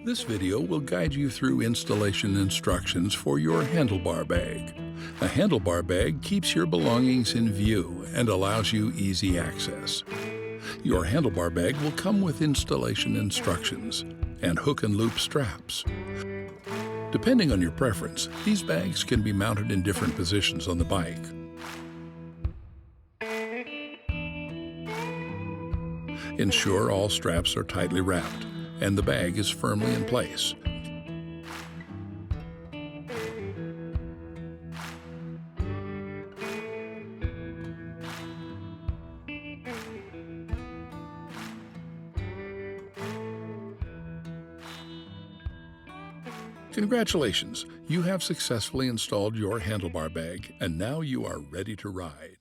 This video will guide you through installation instructions for your handlebar bag. A handlebar bag keeps your belongings in view and allows you easy access. Your handlebar bag will come with installation instructions and hook and loop straps. Depending on your preference, these bags can be mounted in different positions on the bike. Ensure all straps are tightly wrapped and the bag is firmly in place. Congratulations! You have successfully installed your handlebar bag, and now you are ready to ride.